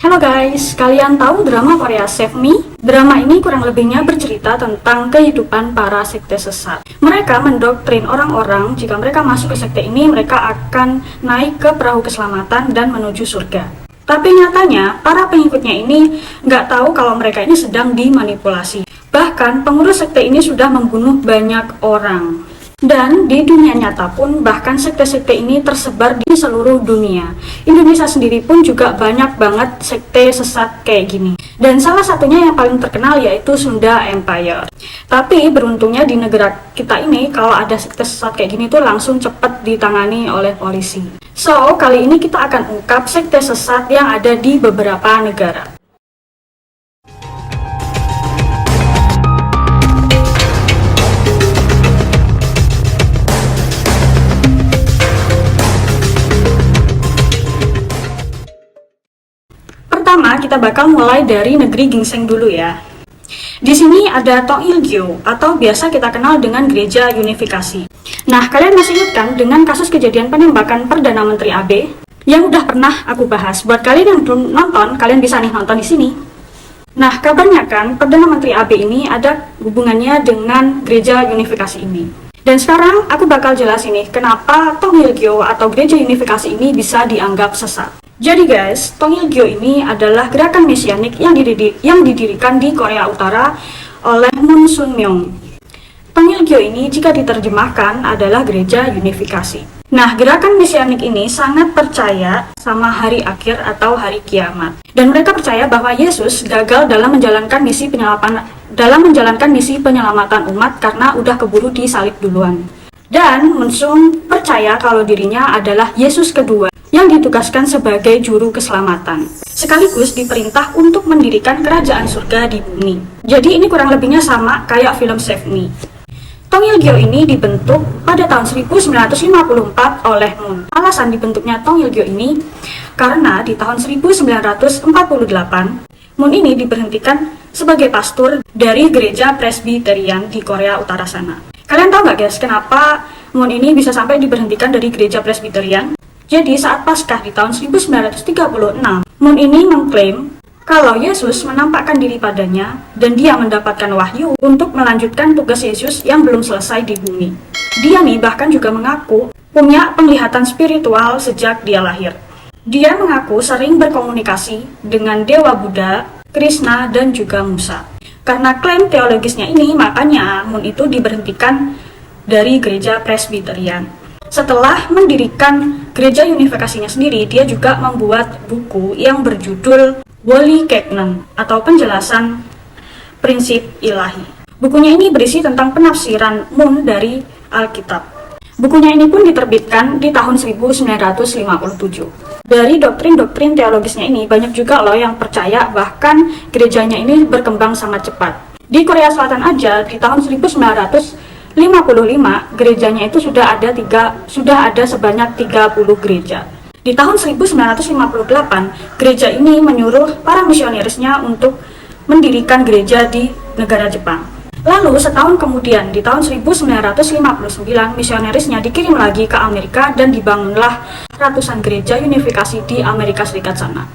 Halo guys, kalian tahu drama Korea Save Me? Drama ini kurang lebihnya bercerita tentang kehidupan para sekte sesat. Mereka mendoktrin orang-orang jika mereka masuk ke sekte ini, mereka akan naik ke perahu keselamatan dan menuju surga. Tapi nyatanya, para pengikutnya ini nggak tahu kalau mereka ini sedang dimanipulasi. Bahkan, pengurus sekte ini sudah membunuh banyak orang. Dan di dunia nyata pun bahkan sekte-sekte ini tersebar di seluruh dunia. Indonesia sendiri pun juga banyak banget sekte sesat kayak gini. Dan salah satunya yang paling terkenal yaitu Sunda Empire. Tapi beruntungnya di negara kita ini kalau ada sekte sesat kayak gini tuh langsung cepat ditangani oleh polisi. So, kali ini kita akan ungkap sekte sesat yang ada di beberapa negara. Pertama, kita bakal mulai dari negeri Ginseng dulu ya. Di sini ada Tong Il-gyo atau biasa kita kenal dengan Gereja Unifikasi. Nah, kalian masih ingat kan dengan kasus kejadian penembakan Perdana Menteri Abe yang udah pernah aku bahas. Buat kalian yang belum nonton, kalian bisa nih nonton di sini. Nah, kabarnya kan Perdana Menteri Abe ini ada hubungannya dengan Gereja Unifikasi ini. Dan sekarang aku bakal jelasin nih kenapa Tong Il-gyo atau Gereja Unifikasi ini bisa dianggap sesat. Jadi guys, Tong Il-gyo ini adalah gerakan mesianik yang didirikan di Korea Utara oleh Moon Sun-myung. Tong Il-gyo ini jika diterjemahkan adalah Gereja Unifikasi. Nah, gerakan mesianik ini sangat percaya sama hari akhir atau hari kiamat. Dan mereka percaya bahwa Yesus gagal dalam menjalankan misi penyelamatan umat karena udah keburu disalib duluan. Dan Moon Sun percaya kalau dirinya adalah Yesus kedua yang ditugaskan sebagai juru keselamatan, sekaligus diperintah untuk mendirikan kerajaan surga di bumi. Jadi ini kurang lebihnya sama kayak film Save Me. Tong Il-gyo ini dibentuk pada tahun 1954 oleh Moon. Alasan dibentuknya Tong Il-gyo ini karena di tahun 1948 Moon ini diberhentikan sebagai pastor dari gereja Presbyterian di Korea Utara sana. Kalian tahu nggak guys kenapa Moon ini bisa sampai diberhentikan dari gereja Presbyterian? Jadi saat Paskah di tahun 1936, Moon ini mengklaim kalau Yesus menampakkan diri padanya dan dia mendapatkan wahyu untuk melanjutkan tugas Yesus yang belum selesai di bumi. Dia nih bahkan juga mengaku punya penglihatan spiritual sejak dia lahir. Dia mengaku sering berkomunikasi dengan Dewa Buddha, Krishna, dan juga Musa. Karena klaim teologisnya ini, makanya Moon itu diberhentikan dari gereja Presbyterian. Setelah mendirikan gereja unifikasinya sendiri, dia juga membuat buku yang berjudul Woli Keknen atau penjelasan prinsip ilahi. Bukunya ini berisi tentang penafsiran Moon dari Alkitab. Bukunya ini pun diterbitkan di tahun 1957. Dari doktrin-doktrin teologisnya ini, banyak juga loh yang percaya bahkan gerejanya ini berkembang sangat cepat. Di Korea Selatan aja, di tahun 1955 gerejanya itu sudah ada sebanyak 30 gereja. Di tahun 1958 gereja ini menyuruh para misionarisnya untuk mendirikan gereja di negara Jepang. Lalu setahun kemudian di tahun 1959 misionarisnya dikirim lagi ke Amerika dan dibangunlah ratusan gereja unifikasi di Amerika Serikat sana.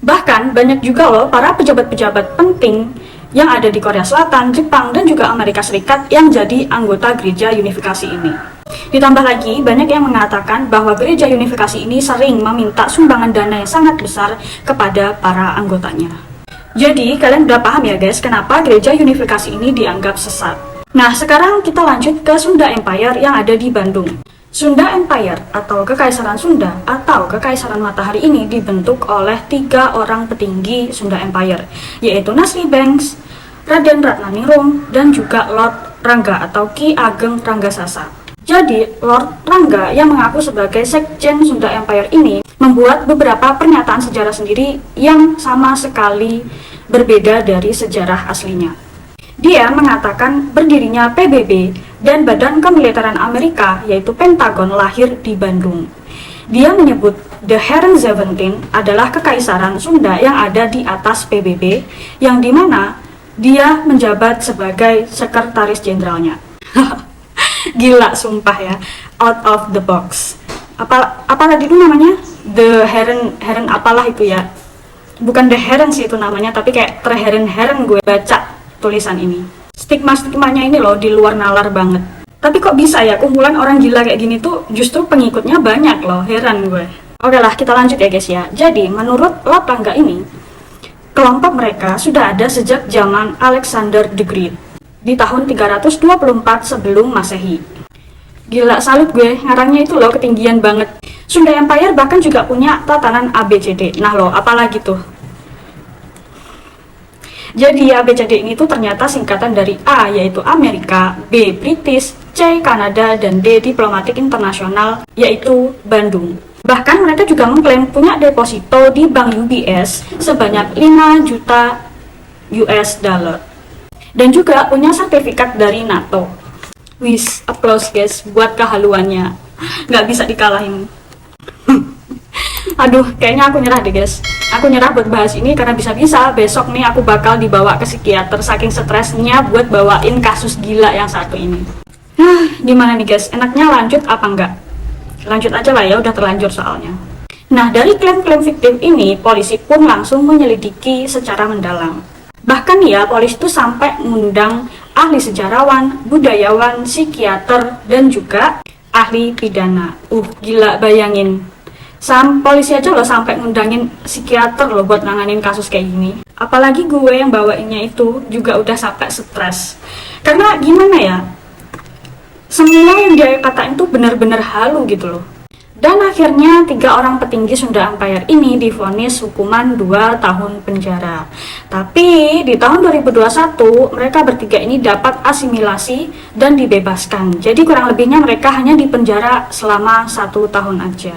Bahkan banyak juga loh para pejabat-pejabat penting yang ada di Korea Selatan, Jepang, dan juga Amerika Serikat yang jadi anggota gereja unifikasi ini. Ditambah lagi, banyak yang mengatakan bahwa gereja unifikasi ini sering meminta sumbangan dana yang sangat besar kepada para anggotanya. Jadi, kalian udah paham ya guys, kenapa gereja unifikasi ini dianggap sesat. Nah, sekarang kita lanjut ke Sunda Empire yang ada di Bandung. Sunda Empire atau Kekaisaran Sunda atau Kekaisaran Matahari ini dibentuk oleh 3 orang petinggi Sunda Empire, yaitu Nasri Banks, Raden Ratnaningrum, dan juga Lord Rangga atau Ki Ageng Ranggasasa. Jadi, Lord Rangga yang mengaku sebagai Sekjen Sunda Empire ini membuat beberapa pernyataan sejarah sendiri yang sama sekali berbeda dari sejarah aslinya. Dia mengatakan berdirinya PBB dan Badan Kemiliteran Amerika yaitu Pentagon lahir di Bandung. Dia menyebut The Herren 17 adalah kekaisaran Sunda yang ada di atas PBB yang dimana dia menjabat sebagai sekretaris jenderalnya. Gila sumpah ya, out of the box. Apa tadi itu namanya? The Herren apalah itu ya. Bukan deheren sih itu namanya, tapi kayak terheren-heren gue baca tulisan ini. Stigma-stigmanya ini loh di luar nalar banget. Tapi kok bisa ya kumpulan orang gila kayak gini tuh justru pengikutnya banyak loh, heran gue. Oke lah, kita lanjut ya guys ya. Jadi menurut Lapangga ini, kelompok mereka sudah ada sejak zaman Alexander the Great di tahun 324 sebelum Masehi. Gila, salut gue, ngarangnya itu loh ketinggian banget. Sunda Empire bahkan juga punya tatanan ABCD. Nah loh, apalagi tuh. Jadi ABCD ini tuh ternyata singkatan dari A yaitu Amerika, B British, C Kanada, dan D Diplomatik Internasional yaitu Bandung. Bahkan mereka juga mengklaim punya deposito di bank UBS sebanyak 5 juta US dollar. Dan juga punya sertifikat dari NATO. Wis, applause guys buat kehaluannya. Nggak bisa dikalahin. Aduh, kayaknya aku nyerah deh guys. Aku nyerah buat bahas ini karena bisa-bisa besok nih aku bakal dibawa ke psikiater saking stresnya buat bawain kasus gila yang satu ini. Gimana nih guys, enaknya lanjut apa enggak? Lanjut aja lah ya, udah terlanjur soalnya. Nah, dari klaim-klaim fiktif ini, polisi pun langsung menyelidiki secara mendalam. Bahkan ya, polisi itu sampai mengundang ahli sejarawan, budayawan, psikiater, dan juga ahli pidana. Gila, bayangin. Polisi aja loh sampai ngundangin psikiater loh buat nanganin kasus kayak gini. Apalagi gue yang bawainnya itu juga udah sampai stres. Karena gimana ya, semua yang dia katain tuh benar-benar halu gitu loh. Dan akhirnya 3 orang petinggi Sunda Empire ini divonis hukuman 2 tahun penjara. Tapi di tahun 2021 mereka bertiga ini dapat asimilasi dan dibebaskan. Jadi kurang lebihnya mereka hanya dipenjara selama 1 tahun aja.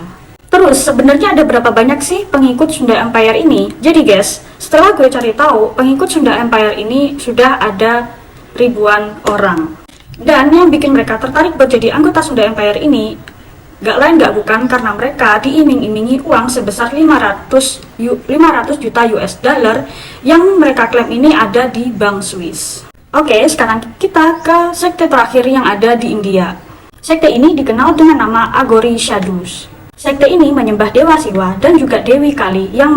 Terus sebenarnya ada berapa banyak sih pengikut Sunda Empire ini? Jadi guys, setelah gue cari tahu, pengikut Sunda Empire ini sudah ada ribuan orang. Dan yang bikin mereka tertarik buat jadi anggota Sunda Empire ini gak lain gak bukan karena mereka diiming-imingi uang sebesar 500 juta US dollar yang mereka klaim ini ada di Bank Swiss. Oke, sekarang kita ke sekte terakhir yang ada di India. Sekte ini dikenal dengan nama Agori Shadus. Sekte ini menyembah Dewa Siwa dan juga Dewi Kali yang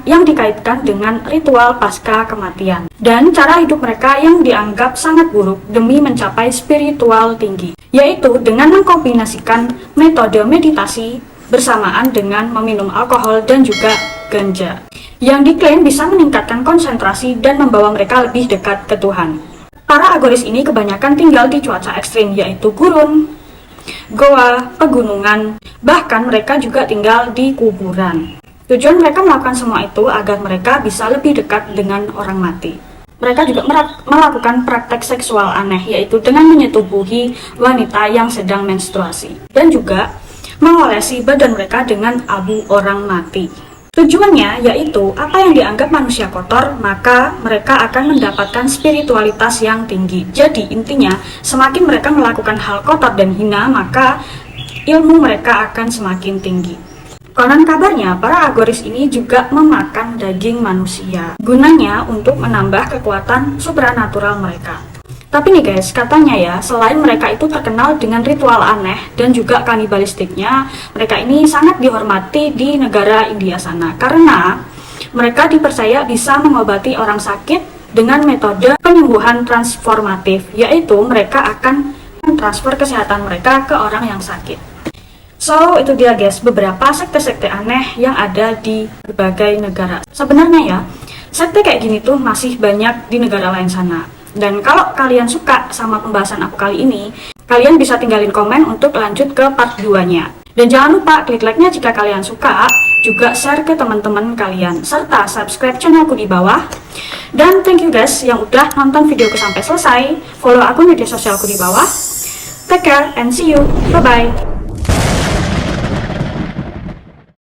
dikaitkan dengan ritual pasca kematian dan cara hidup mereka yang dianggap sangat buruk demi mencapai spiritual tinggi, yaitu dengan mengkombinasikan metode meditasi bersamaan dengan meminum alkohol dan juga ganja yang diklaim bisa meningkatkan konsentrasi dan membawa mereka lebih dekat ke Tuhan. Para agoris ini kebanyakan tinggal di cuaca ekstrim yaitu gurun, goa, pegunungan, bahkan mereka juga tinggal di kuburan. Tujuan mereka melakukan semua itu agar mereka bisa lebih dekat dengan orang mati. Mereka juga melakukan praktek seksual aneh, yaitu dengan menyetubuhi wanita yang sedang menstruasi, dan juga mengolesi badan mereka dengan abu orang mati. Tujuannya yaitu apa yang dianggap manusia kotor, maka mereka akan mendapatkan spiritualitas yang tinggi. Jadi intinya, semakin mereka melakukan hal kotor dan hina, maka ilmu mereka akan semakin tinggi. Konon kabarnya, para agoris ini juga memakan daging manusia. Gunanya untuk menambah kekuatan supranatural mereka. Tapi nih guys, katanya ya, selain mereka itu terkenal dengan ritual aneh dan juga kanibalistiknya, mereka ini sangat dihormati di negara India sana. Karena mereka dipercaya bisa mengobati orang sakit dengan metode penyembuhan transformatif, yaitu mereka akan mentransfer kesehatan mereka ke orang yang sakit. So, itu dia guys, beberapa sekte-sekte aneh yang ada di berbagai negara. Sebenarnya ya, sekte kayak gini tuh masih banyak di negara lain sana. Dan kalau kalian suka sama pembahasan aku kali ini, kalian bisa tinggalin komen untuk lanjut ke part 2-nya. Dan jangan lupa klik like-nya jika kalian suka, juga share ke teman-teman kalian, serta subscribe channelku di bawah. Dan thank you guys yang udah nonton videoku sampai selesai. Follow akun media sosialku di bawah. Take care and see you. Bye-bye.